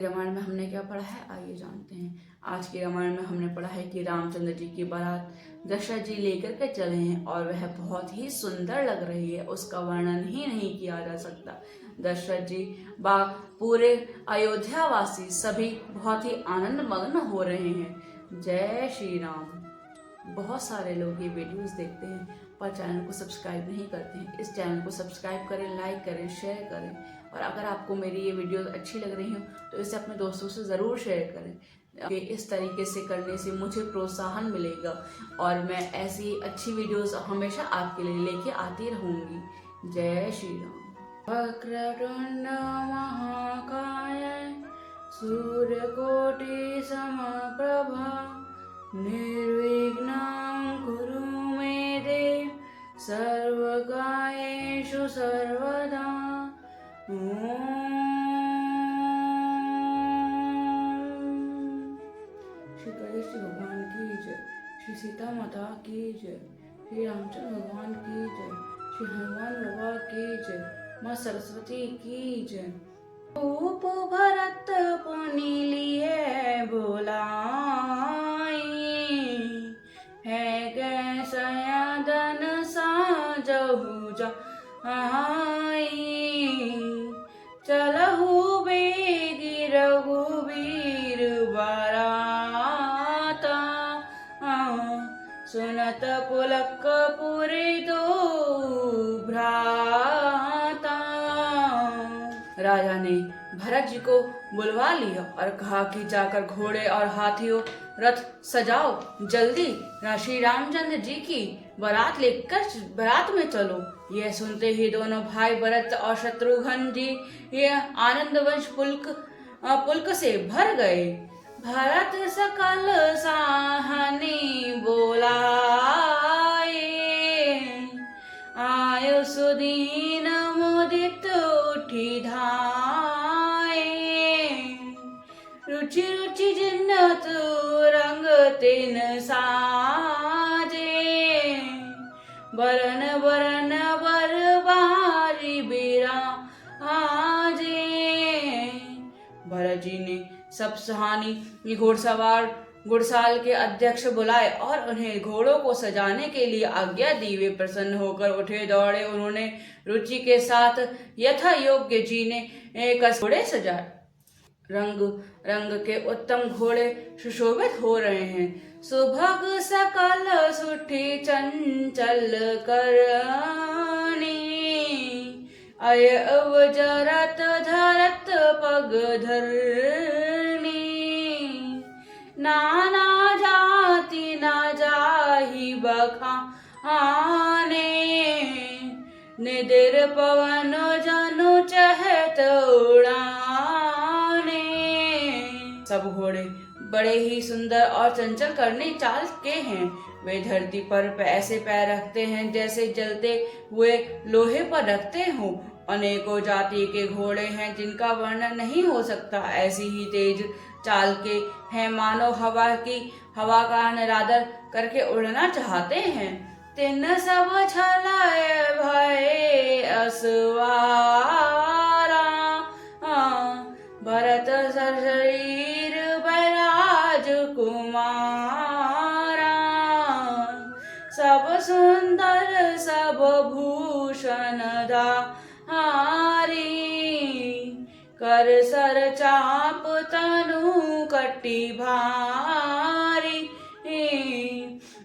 रामायण में हमने क्या पढ़ा है, आइए जानते हैं। आज के रामायण में हमने पढ़ा है कि रामचंद्र जी की बारात दशरथ जी लेकर के चले हैं और वह बहुत ही सुंदर लग रही है, उसका वर्णन ही नहीं किया जा सकता। दशरथ जी बा पूरे अयोध्या वासी सभी बहुत ही आनंद मग्न हो रहे हैं। जय श्री राम। बहुत सारे लोग ये वीडियोस देखते हैं पर चैनल को सब्सक्राइब नहीं करते हैं। इस चैनल को सब्सक्राइब करें, लाइक करें, शेयर करें और अगर आपको मेरी ये वीडियोस अच्छी लग रही हो तो इसे अपने दोस्तों से ज़रूर शेयर करें। इस तरीके से करने से मुझे प्रोत्साहन मिलेगा और मैं ऐसी अच्छी वीडियोस हमेशा आपके लिए लेके आती रहूँगी। जय श्री राम। वक्रतुंड महाकाय सूर्यकोटि समप्रभा निर्विघ्नं कुरु मे देव सर्वकार्येषु सर्वदा। श्री गणेश जी भगवान की जय, श्री सीता माता की जय, श्री रामचंद्र भगवान की जय, श्री हनुमान बाबा की जय, माँ सरस्वती की जय। रूप भरत पुनि लिए बुलाई, है कैसया धन साजहु जाई। चलहु बेगी रघुबीर बराता, सुनत पुलक पुरि दो भ्राता। राजा ने भरत जी को बुलवा लिया और कहा कि जाकर घोड़े और हाथियों रथ सजाओ, जल्दी श्री रामचंद्र जी की बारात लेकर बारात में चलो। यह सुनते ही दोनों भाई भरत और शत्रुघ्न जी यह आनंदवंश पुलक से भर गए। भरत सकल साहनी बोलाए, आयु सुदीन मुदित उठी धाये। रुचि रुचि जिन्नत रंग तिन साजे, बरन बरन बर बारी बिराजे। भरत जी ने सब सहानी घुड़साल के अध्यक्ष बुलाए और उन्हें घोड़ों को सजाने के लिए आज्ञा दी। वे प्रसन्न होकर उठे दौड़े। उन्होंने रुचि के साथ यथा योग्य जी ने घोड़े सजाए। रंग रंग के उत्तम घोड़े सुशोभित हो रहे हैं। सुभग सकल सुठी चंचल करनी, अय अवजरत धरत पग धरनी। नाना जाति ना जाहि बखाने, निदिर पवन जनु चहत उड़ाने। सब घोड़े बड़े ही सुंदर और चंचल करनी चाल के हैं। वे धरती पर ऐसे पैर रखते हैं जैसे जलते हुए लोहे पर रखते हों। अनेकों जाति के घोड़े हैं जिनका वर्णन नहीं हो सकता। ऐसी ही तेज चाल के हैं मानो हवा का निरादर करके उड़ना चाहते हैं। तिन सब छलाए भय असवारा, भरत शरीर बैराज कुमारा। सब सुंदर सब भूषण धारी, कर सर चाप तनु कटी भारी।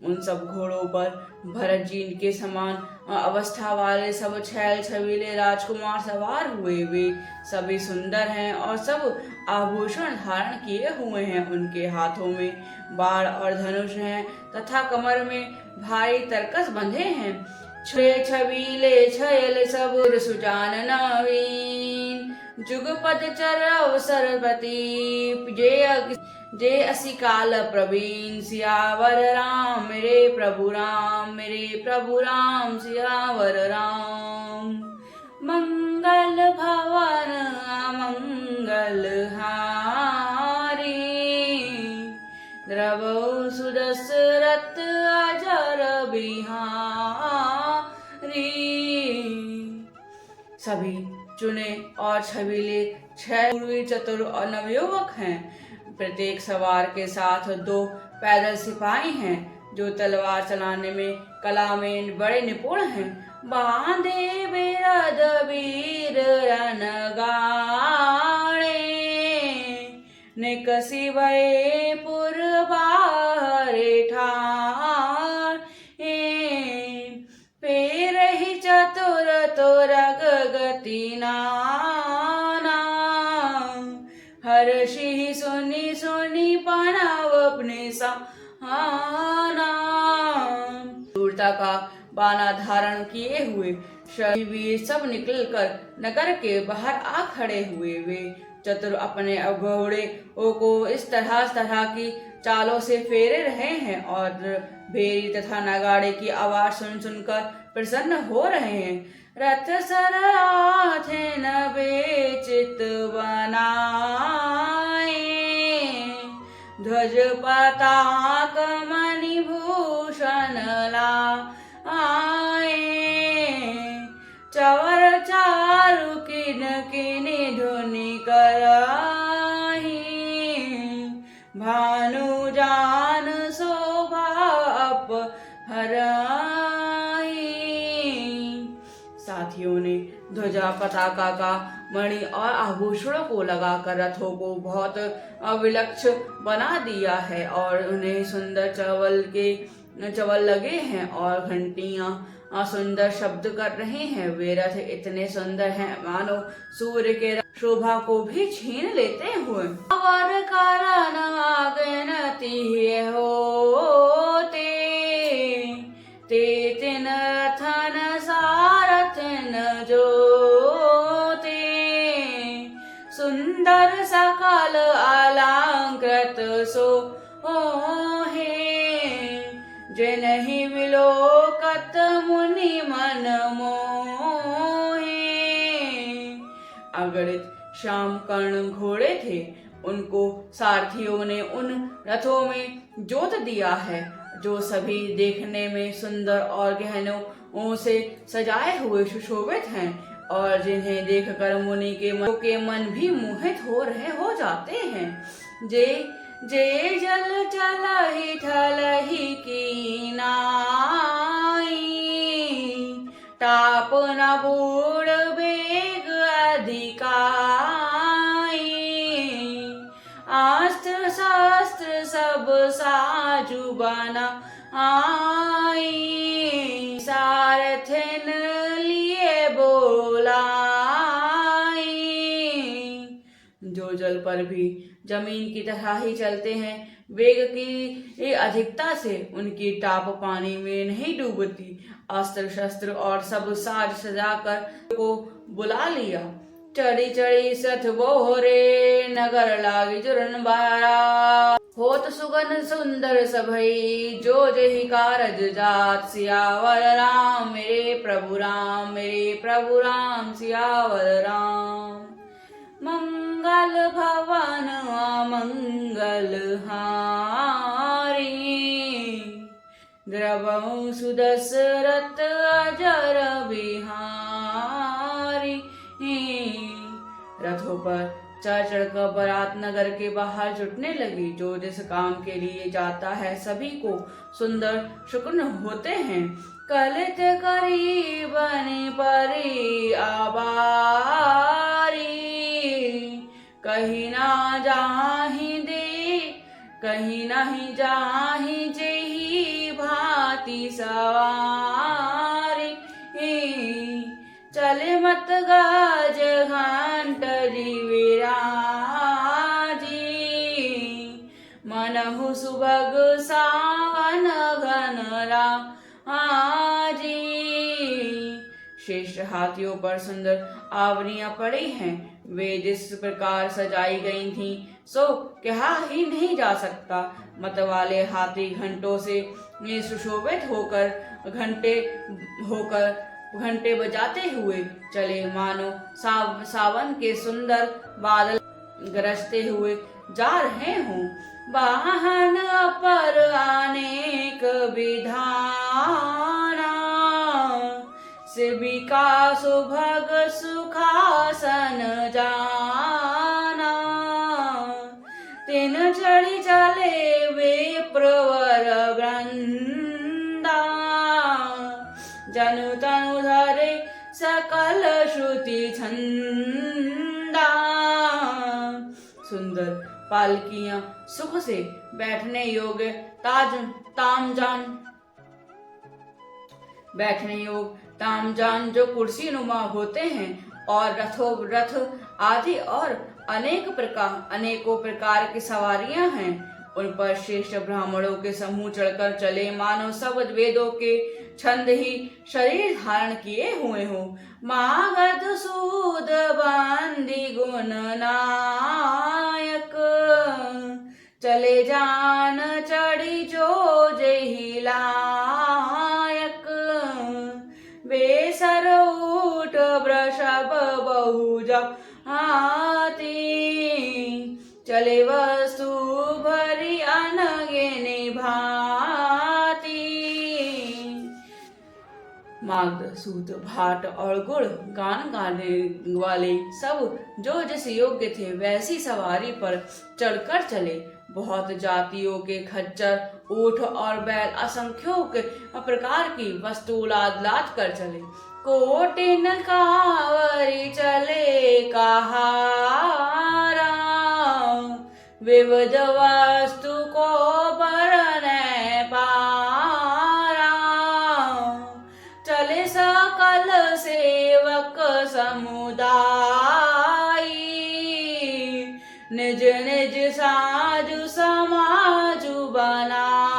उन सब घोड़ों पर भरत जी के समान अवस्था वाले सब छैल छबीले राजकुमार सवार हुए। वे सभी सुंदर हैं और सब आभूषण धारण किए हुए हैं। उनके हाथों में बाण और धनुष हैं तथा कमर में भारी तरकस बंधे हैं। छे छबीले छैल सब सुजान नवीन, जुगपद चरव सरपति जे असी काल प्रवीण। सियावर राम मेरे प्रभु राम सियावर राम। मंगल भवन अमंगल हारी, द्रवौ सुदशरथ अजर बिहारी। सभी चुने और छबीले 6 पूर्वी चतुर और नवयुवक हैं। प्रत्येक सवार के साथ 2 पैदल सिपाही हैं जो तलवार चलाने में कला में बड़े निपुण हैं। बांधे बिरद वीर रणगाड़े, निकसी भये पुरबारे ठार। फेर ही चतुर तुरग गति नाना, हर्षि सुनी सुनी प्रणव अपने सहाना। शूरता का बाना धारण किए हुए वीर सब निकलकर नगर के बाहर आ खड़े हुए। वे चतुर अपने घोड़े को इस तरह की चालों से फेरे रहे हैं और भेरी तथा नगाड़े की आवाज सुन सुनकर प्रसन्न हो रहे हैं। रथ सराथे न बेचित बनाए, ध्वज पताक मणि भूषण लाए। चवर चारु किन किनि धुनि कराही, भानु जान शोभा अपहराई। साथियों ने ध्वजा पताका का मणि और आभूषणों को लगाकर रथों को बहुत अविलक्षण बना दिया है और उन्हें सुंदर चवल लगे हैं और घंटियां सुंदर शब्द कर रहे हैं। वे रथ इतने सुंदर हैं मानो सूर्य के शोभा को भी छीन लेते हुए। और कारण आगनति होते, ते तिन रथन सारथन जोते। सुंदर सकल अलंकृत सोहे, जिन्हि विलोकत मुनि मन मोहे। अगणित श्याम कर्ण घोड़े थे, उनको सारथियों ने उन रथों में जोत दिया है जो सभी देखने में सुंदर और गहनों से सजाए हुए सुशोभित हैं और जिन्हें देखकर मुनि के मन भी मोहित हो जाते हैं। जे जल चलहि थलहि की नाई, टाप न बूढ़ बेग अधिकाई। अस्त्र शस्त्र सब साजु बना आई, सारथिन लिए बोलाई। जो जल पर भी जमीन की तरह ही चलते हैं, वेग की अधिकता से उनकी टाप पानी में नहीं डूबती। अस्त्र शस्त्र और सब साज सजाकर को बुला लिया। चढ़ी चढ़ी सथ बोहरे, नगर लागी जुरन बारा। होत सुगन सुंदर सभई, जो जही कारज जात। सियावर राम मेरे प्रभु राम, मेरे प्रभु राम सियावर राम। मंगल भवन अमंगल हारी, द्रवहु सुदशरथ अजर बिहारी। रथों पर चढ़ चढ़कर बारात नगर के बाहर जुटने लगी। जो जिस काम के लिए जाता है सभी को सुंदर शुक्र होते हैं। कलित करी बनी परी आबारी, कहीं ना जाहि दे कहीं नहीं जाहि जेहि भांति सवारी। चले मत गाज घंट विराजी, मनहु सुभग सावन घन राजी। शेष हाथियों पर सुंदर आवनियां पड़ी हैं। वे जिस प्रकार सजाई गई थीं सो कहा ही नहीं जा सकता। मत वाले हाथी घंटों से सुशोभित होकर घंटे बजाते हुए चले, मानो सावन के सुंदर बादल गरजते हुए जा रहे हों। वाहन अपर अनेक विधाना, शिविका सुभग सुखासन जाना, तिन चढ़ी चले वे प्रवर वृंदा, जनु तनु धरे सकल श्रुति छंदा। सुंदर पालकियां सुख से बैठने योग्य तामजान जो कुर्सी नुमा होते हैं, और रथ आदि और अनेकों प्रकार की सवारियां हैं, उन पर श्रेष्ठ ब्राह्मणों के समूह चढ़कर चले, मानो सब वेदों के छंद ही शरीर धारण किए हुए हो। मागध सूद बांदी गुण नायक, चले जान चढ़ी जो जही लायक, वे सर ऊठ वृषभ बहुजा हाथी, चले वस्तु भरी अनगिनी भांति। मागध सूत भाट और गुण गान गाने वाले सब जो जिस योग्य थे वैसी सवारी पर चढ़कर चले। बहुत जातियों के खच्चर, ऊंट और बैल असंख्यों के प्रकार की वस्तु लाद कर चले। कोटिन कावरी चले कहारा, विविध वस्तु को बरने पारा, चले सकल सेवक समुदाय, निज निज साजु समाजु बनाई।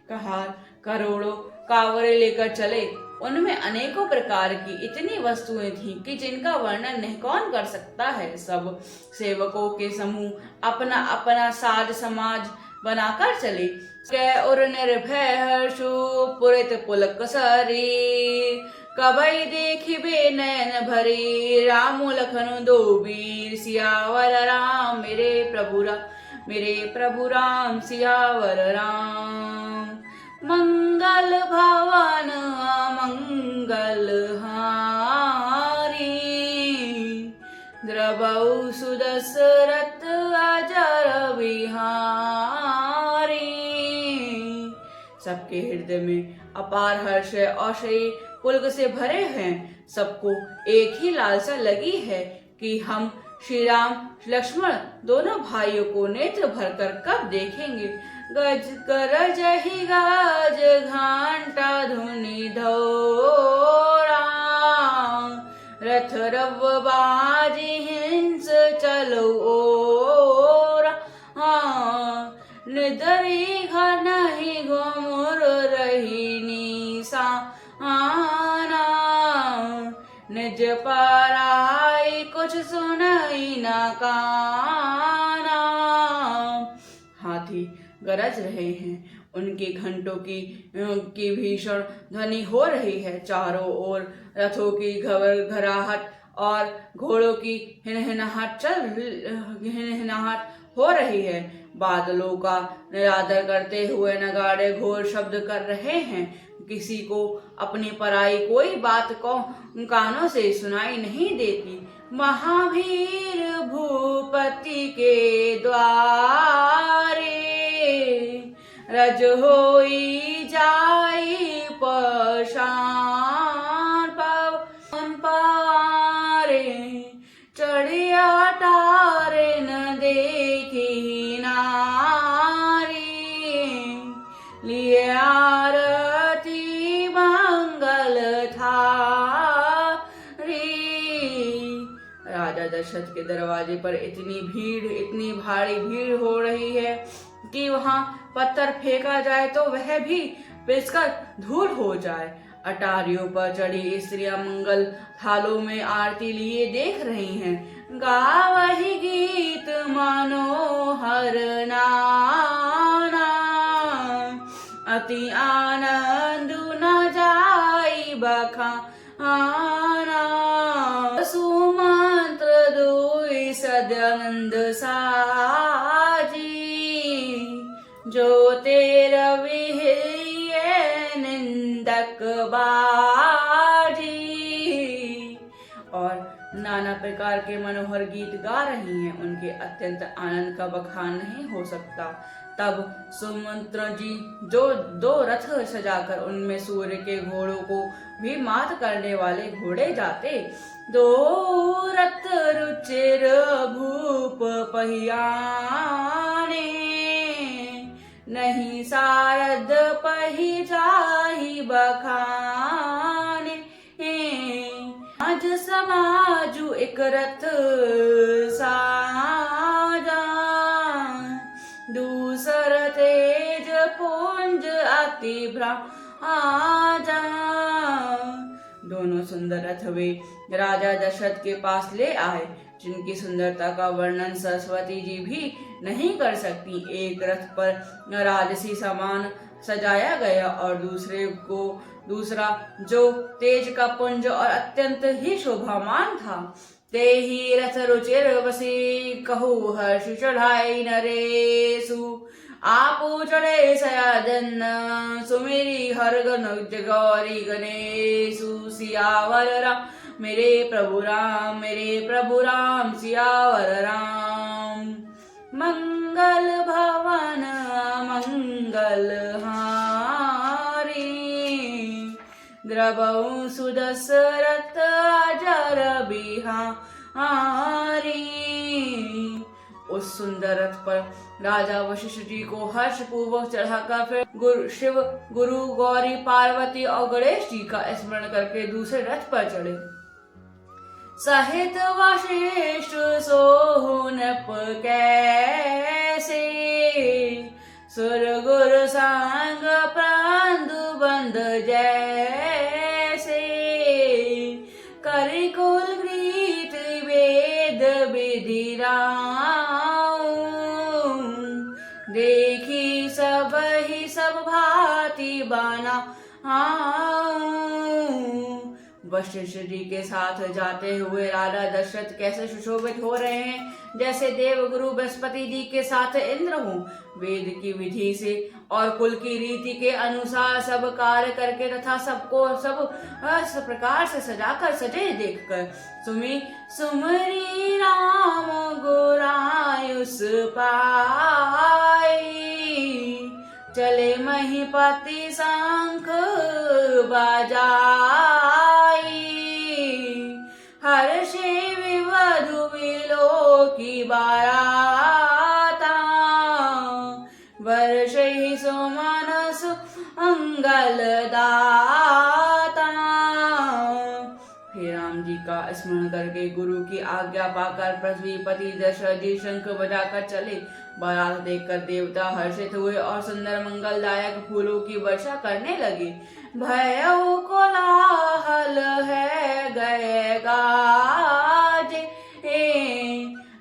कहार करोड़ों कावरे लेकर चले, उनमें अनेकों प्रकार की इतनी वस्तुएं थीं कि जिनका वर्णन नहीं कौन कर सकता है। सब सेवकों के समूह अपना अपना साज समाज बनाकर चले। और निर्भय हर्षु पुरित पुलक सरी, कबई देखिबे नयन भरी, राम लखन दो वीर, सियावर राम मेरे प्रभु राम सियावर राम। मंगल भवन मंगल हारी, द्रवौ सुदशरथ अजर बिहारी। सबके हृदय में अपार हर्ष है और शरीर पुलक से भरे हैं। सबको एक ही लालसा लगी है कि हम श्री राम लक्ष्मण दोनों भाइयों को नेत्र भरकर कब देखेंगे। गज गरज ही गाज घंटा धुनि धोरा, रथ रव बाजी हिंस चलो ओरा। निदरी घन ही घुमुर रही निशाना, निज पराई कुछ सुनई न काना। हाथी गरज रहे हैं, उनके घंटों की भीषण ध्वनि हो रही है। चारों ओर रथों की घराहट और घोड़ों की हिनहिनाहट हो रही है। बादलों का निरादर करते हुए नगाड़े घोर शब्द कर रहे हैं। किसी को अपनी पराई कोई बात कानों से सुनाई नहीं देती। महावीर भूपति के द्वारे, रज होई जाई पशान पवन पारे, चढ़िया तारे न देखी नारी, लिए आरती मंगल थारी। राजा दशरथ के दरवाजे पर इतनी भारी भीड़ हो रही है कि वहां पत्थर फेंका जाए तो वह भी पिसकर धूल हो जाए। अटारियों पर चढ़ी स्त्रियां मंगल थालों में आरती लिए देख रही हैं। गावही गीत मनोहर नाना, अति आनंद न जाई बखाना। सुमंत्र दुई सदानंद साजी, जो तेरा विहिये निंदक प्रकार के मनोहर गीत गा रही हैं, उनके अत्यंत आनंद का बखान नहीं हो सकता। तब सुमंत्र जी जो 2 रथ सजाकर उनमें सूर्य के घोड़ों को भी मात करने वाले घोड़े जाते। 2 रथ रुचिर भूप पहियाने, नहीं सारद पही जाहि बखाने। आज समाजु एक रथ साजा, दूसर तेज पुंज अति भ्राजा। दोनों सुंदर रथ वे राजा दशरथ के पास ले आए, जिनकी सुंदरता का वर्णन सरस्वती जी भी नहीं कर सकती। एक रथ पर राजसी सामान सजाया गया और दूसरा जो तेज का पुंज और अत्यंत ही शोभामान था। ते ही रथ रुचिर बसी, कहू हर्ष चढ़ाई नरेशु। आपू चढ़े सयाजन, सुमेरी हर गण गौरी गणेशु। सियावर राम मेरे प्रभु राम, सियावर राम। मंगल भवन मंगल हारी, द्रवहु सुदशरथ अजर बिहारी। उस सुंदर रथ पर राजा वशिष्ठ जी को हर्ष पूर्वक चढ़ाकर फिर शिव गुरु गौरी पार्वती और गणेश जी का स्मरण करके दूसरे रथ पर चढ़े। सहित वशिष्ठ सोहु नप कैसे, सुर गुर संग प्रांदु बंद जैसे। करि कुल गीत वेद विधि राउ, देखी सब ही सब भांति बना। वशिष्ठ जी के साथ जाते हुए राजा दशरथ कैसे सुशोभित हो रहे हैं, जैसे देव गुरु बृहस्पति जी के साथ इंद्र हो। वेद की विधि से और कुल की रीति के अनुसार सब कार्य करके तथा सबको सब प्रकार से सजाकर सजे देखकर सुमरी राम गुरायुष पाई। चले महीपति शंख बजाई, हर्षे विवधु विलो की बाराता। वर्षे सुमनस अंगल दाता। फिर राम जी का स्मरण करके गुरु की आज्ञा पाकर पृथ्वीपति दशरथ जी शंख बजाकर चले। बारात देखकर देवता हर्षित हुए और सुंदर मंगलदायक फूलों की वर्षा करने लगे। भयउ कोलाहल है गए गाजे,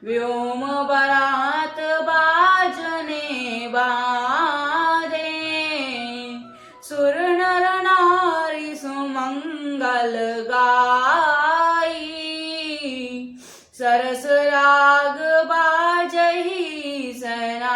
व्योम बारात बाजने बाजे। सुर नर नारी सुमंगल गाई, सरस राग बाजही सनाई।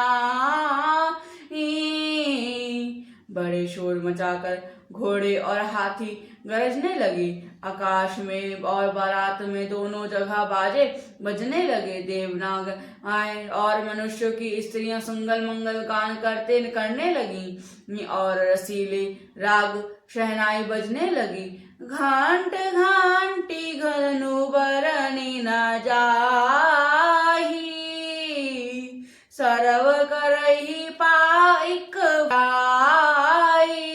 बड़े शोर मचाकर घोड़े और हाथी गरजने लगे। आकाश में और बारात में दोनों जगह बाजे बजने लगे। देवनाग आए और मनुष्यों की स्त्रियां सुंगल मंगल गान करने लगी और रसीले राग शहनाई बजने लगी। घंट घंटी घनु बरनी न जाही, सरव करही पाइक भाई।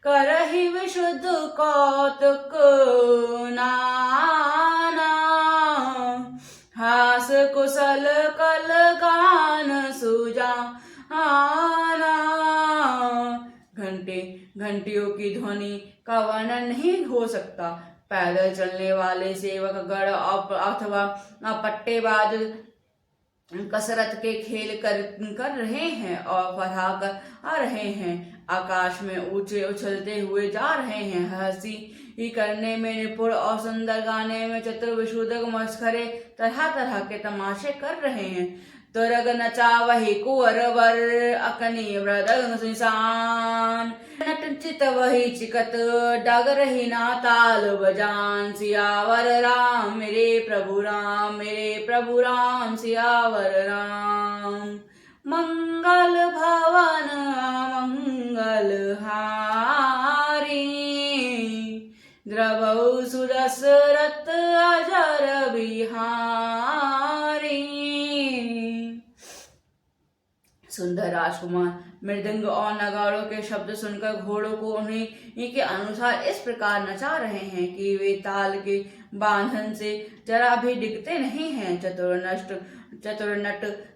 करही विशुद्ध कौतुक नाना, हास कुशल कल गान सुजाना। घंटियों की ध्वनि का वर्णन नहीं हो सकता। पैदल चलने वाले सेवक गण अथवा पट्टेबाज कसरत के खेल कर रहे हैं और फरहा कर आ रहे हैं। आकाश में ऊंचे उछलते हुए जा रहे हैं। हंसी ही करने में निपुण और सुंदर गाने में चतुर विशुद्धक मस्खरे तरह तरह के तमाशे कर रहे हैं। तुरग नचा वही कुंवर वर अकनी मृदंग सुसान, नटचित वही चिकत डग रही ना ताल बजान। सियावर राम मेरे प्रभु राम, मेरे प्रभु राम सियावर राम। मंगल भवन मंगल हारी, द्रवौ सुदशरथ अजर बिहारी। सुंदर राजकुमार मृदंग और नगाड़ों के शब्द सुनकर घोड़ों को उन्हीं के अनुसार इस प्रकार नचा रहे हैं कि वे ताल के बांधन से जरा भी डिगते नहीं हैं। चतुर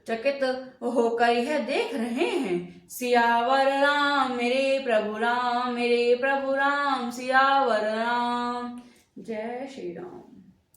चकित होकर यह देख रहे हैं। सियावर राम मेरे प्रभु राम, मेरे प्रभु राम सियावर राम। जय श्री राम।